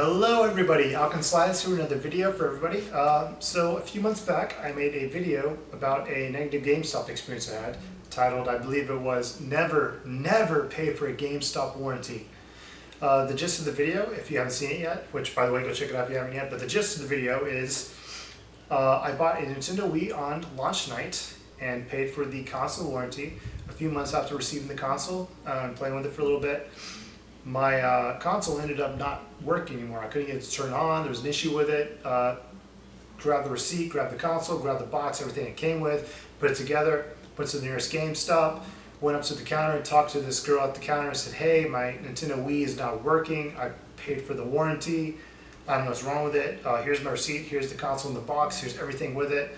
Hello everybody, Alkin Slides here with another video for everybody. So a few months back I made a video about a negative GameStop experience I had, titled, I believe it was, Never Pay for a GameStop Warranty. The gist of the video, if you haven't seen it yet, which by the way go check it out if you haven't yet, but the gist of the video is I bought a Nintendo Wii on launch night and paid for the console warranty. A few months after receiving the console and playing with it for a little bit, my console ended up not working anymore. I couldn't get it to turn on. There was an issue with it. Grabbed the receipt, grabbed the console, grabbed the box, everything it came with, put it together, put it to the nearest GameStop, went up to the counter and talked to this girl at the counter and said, hey, my Nintendo Wii is not working. I paid for the warranty. I don't know what's wrong with it. Here's my receipt. Here's the console in the box. Here's everything with it.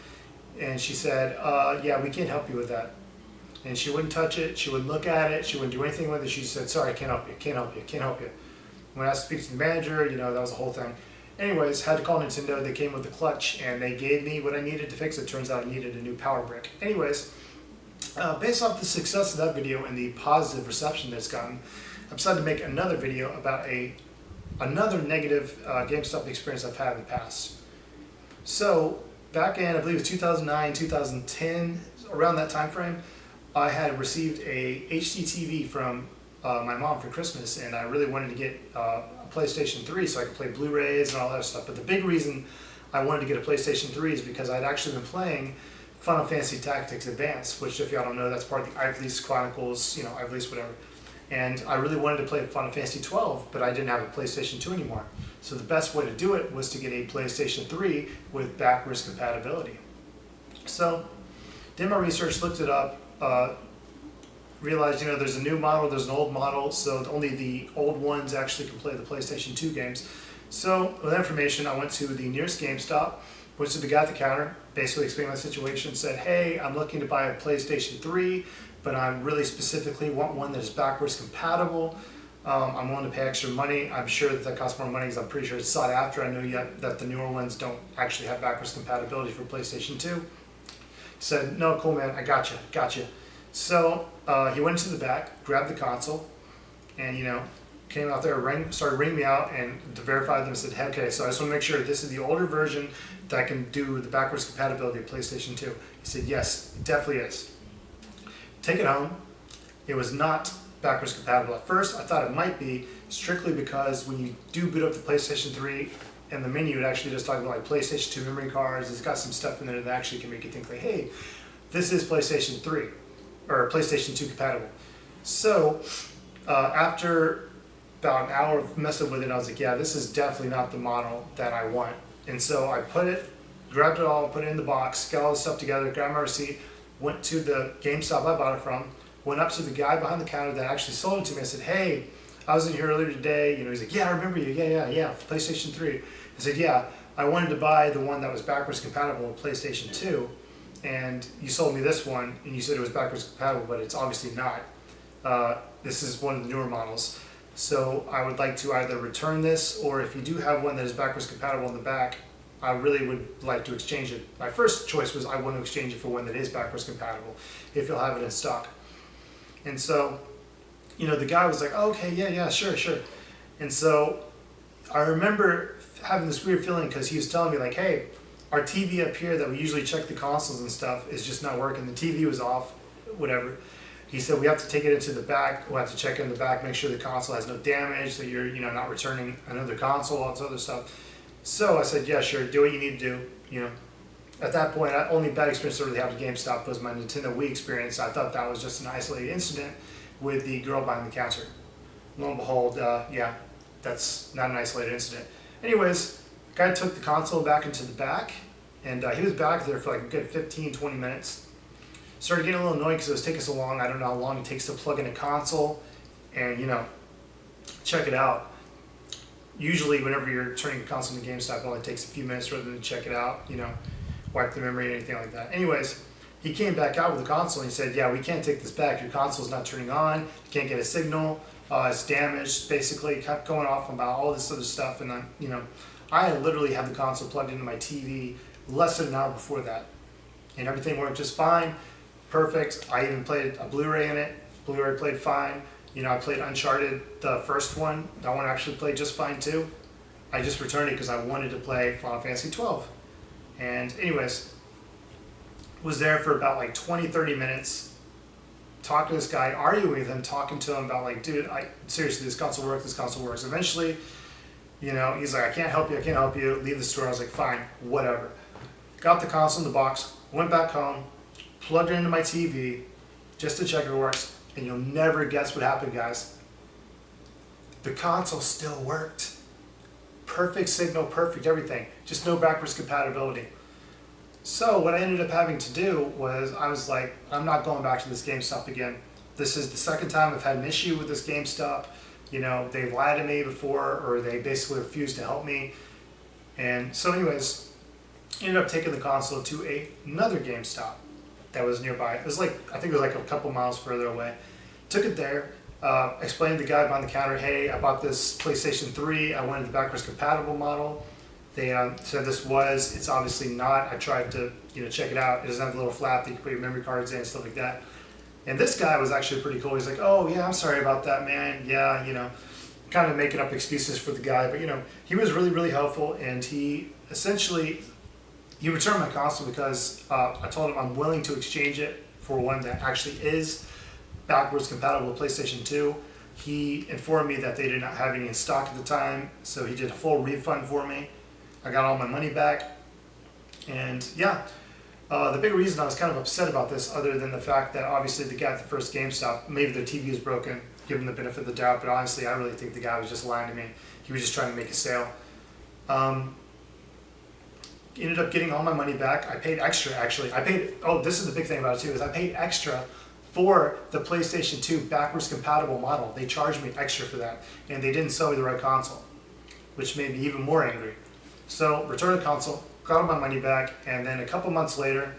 And she said, yeah, we can't help you with that. And she wouldn't touch it, she wouldn't look at it, she wouldn't do anything with it. She said, sorry, I can't help you, can't help you, can't help you. When I asked to speak to the manager, that was the whole thing. Anyways, had to call Nintendo. They came with the clutch and they gave me what I needed to fix it. Turns out I needed a new power brick. Anyways, based off the success of that video and the positive reception that it's gotten, I decided to make another video about another negative GameStop experience I've had in the past. So, back in, I believe it was 2009, 2010, around that time frame, I had received a HD TV from my mom for Christmas, and I really wanted to get a PlayStation 3 so I could play Blu-rays and all that stuff. But the big reason I wanted to get a PlayStation 3 is because I'd actually been playing Final Fantasy Tactics Advance, which, if y'all don't know, that's part of the Ivlease Chronicles, Ivlease whatever. And I really wanted to play Final Fantasy 12, but I didn't have a PlayStation 2 anymore. So the best way to do it was to get a PlayStation 3 with backwards compatibility. So, did my research, looked it up, realized there's a new model, there's an old model, so only the old ones actually can play the PlayStation 2 games. So with that information, I went to the nearest GameStop, went to the guy at the counter, basically explained my situation, said, hey, I'm looking to buy a PlayStation 3, but I really specifically want one that is backwards compatible. I'm willing to pay extra money. I'm sure that costs more money because I'm pretty sure it's sought after. I know yet that the newer ones don't actually have backwards compatibility for PlayStation 2. He said, no, cool man, I gotcha. So he went into the back, grabbed the console, and came out there, started ringing me out, and to verify them said, hey, okay, so I just want to make sure this is the older version that can do the backwards compatibility of PlayStation 2. He said, yes, it definitely is. Take it home. It was not backwards compatible. At first, I thought it might be, strictly because when you do boot up the PlayStation 3, in the menu, it actually just talks about like PlayStation 2 memory cards. It's got some stuff in there that actually can make you think like, hey, this is PlayStation 3 or PlayStation 2 compatible. So after about an hour of messing with it, I was like, yeah, this is definitely not the model that I want. And so I grabbed it all, put it in the box, got all the stuff together, grabbed my receipt, went to the GameStop I bought it from, went up to the guy behind the counter that actually sold it to me. I said, hey, I was in here earlier today. He's like, yeah, I remember you. Yeah, PlayStation 3. I said, yeah, I wanted to buy the one that was backwards compatible with PlayStation 2, and you sold me this one, and you said it was backwards compatible, but it's obviously not. This is one of the newer models. So I would like to either return this, or if you do have one that is backwards compatible in the back, I really would like to exchange it. My first choice was I want to exchange it for one that is backwards compatible, if you'll have it in stock. And so, the guy was like, oh, okay, yeah, sure. And so I remember having this weird feeling because he was telling me like, hey, our TV up here that we usually check the consoles and stuff is just not working. The TV was off, whatever. He said we have to take it into the back. We'll have to check in the back, make sure the console has no damage, that you're not returning another console, all this other stuff. So I said, yeah, sure, do what you need to do. At that point, the only bad experience I really had with GameStop was my Nintendo Wii experience. I thought that was just an isolated incident with the girl behind the counter. Lo and behold, yeah, that's not an isolated incident. Anyways, the guy took the console back into the back, and he was back there for like a good 15, 20 minutes. Started getting a little annoyed because it was taking so long. I don't know how long it takes to plug in a console and, check it out. Usually, whenever you're turning a console into GameStop, it only takes a few minutes rather than check it out, wipe the memory, anything like that. Anyways, he came back out with the console and he said, yeah, we can't take this back. Your console's not turning on. You can't get a signal. It's damaged. Basically, it kept going off about all this other stuff. And I had literally had the console plugged into my TV less than an hour before that. And everything worked just fine. Perfect. I even played a Blu-ray in it. Blu-ray played fine. I played Uncharted, the first one. That one actually played just fine too. I just returned it because I wanted to play Final Fantasy 12. And anyways, was there for about like 20-30 minutes, talking to this guy, arguing with him, talking to him about like, dude, seriously, this console works. Eventually, you know, he's like, I can't help you, leave the store. I was like, fine, whatever. Got the console in the box, went back home, plugged it into my TV just to check it works, and you'll never guess what happened, guys. The console still worked. Perfect signal, perfect everything, just no backwards compatibility. So what I ended up having to do was, I was like, I'm not going back to this GameStop again. This is the second time I've had an issue with this GameStop. You know, they've lied to me before, or they basically refused to help me. And so anyways, ended up taking the console to another GameStop that was nearby. It was like, I think it was like a couple miles further away. Took it there, explained to the guy behind the counter, hey, I bought this PlayStation 3, I wanted the backwards compatible model. They said it's obviously not. I tried to, you know, check it out. It doesn't have a little flap that you can put your memory cards in and stuff like that. And this guy was actually pretty cool. He's like, oh yeah, I'm sorry about that, man. Yeah, you know, kind of making up excuses for the guy, but you know, he was really, really helpful, and he returned my console because I told him I'm willing to exchange it for one that actually is backwards compatible with PlayStation 2. He informed me that they did not have any in stock at the time, so he did a full refund for me. I got all my money back, and yeah, the big reason I was kind of upset about this, other than the fact that obviously the guy at the first GameStop, maybe their TV is broken, give him the benefit of the doubt, but honestly I really think the guy was just lying to me. He was just trying to make a sale. Ended up getting all my money back. I paid extra, actually. This is the big thing about it too, is I paid extra for the PlayStation 2 backwards compatible model. They charged me extra for that, and they didn't sell me the right console, which made me even more angry. So, returned the console, got all my money back, and then a couple months later,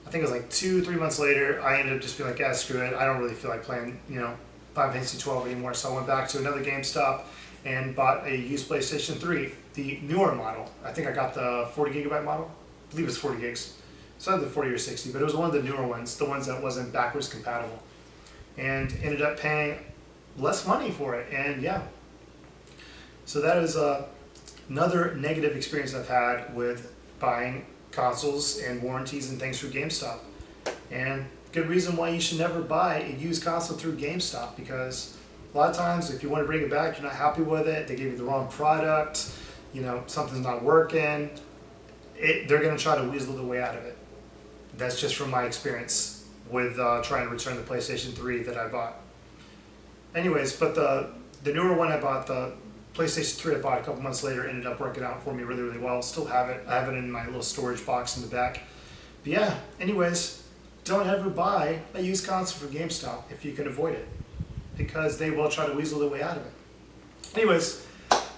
I think it was like 2-3 months later, I ended up just being like, yeah, screw it, I don't really feel like playing, you know, Final Fantasy 12 anymore. So I went back to another GameStop and bought a used PlayStation 3, the newer model. I think I got the 40 gigabyte model. I believe it's 40 gigs. So I had the 40 or 60, but it was one of the newer ones, the ones that wasn't backwards compatible. And ended up paying less money for it, and yeah. So that is another negative experience I've had with buying consoles and warranties and things through GameStop. And good reason why you should never buy a used console through GameStop, because a lot of times if you want to bring it back, you're not happy with it, they gave you the wrong product, you know, something's not working, they're going to try to weasel the way out of it. That's just from my experience with trying to return the PlayStation 3 that I bought. Anyways, but the newer one I bought, the PlayStation 3 I bought a couple months later, ended up working out for me really, really well. Still have it. I have it in my little storage box in the back. But yeah, anyways, don't ever buy a used console from GameStop if you can avoid it, because they will try to weasel their way out of it. Anyways,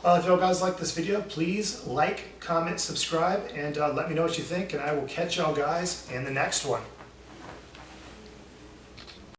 if you guys like this video, please like, comment, subscribe, and let me know what you think, and I will catch y'all guys in the next one.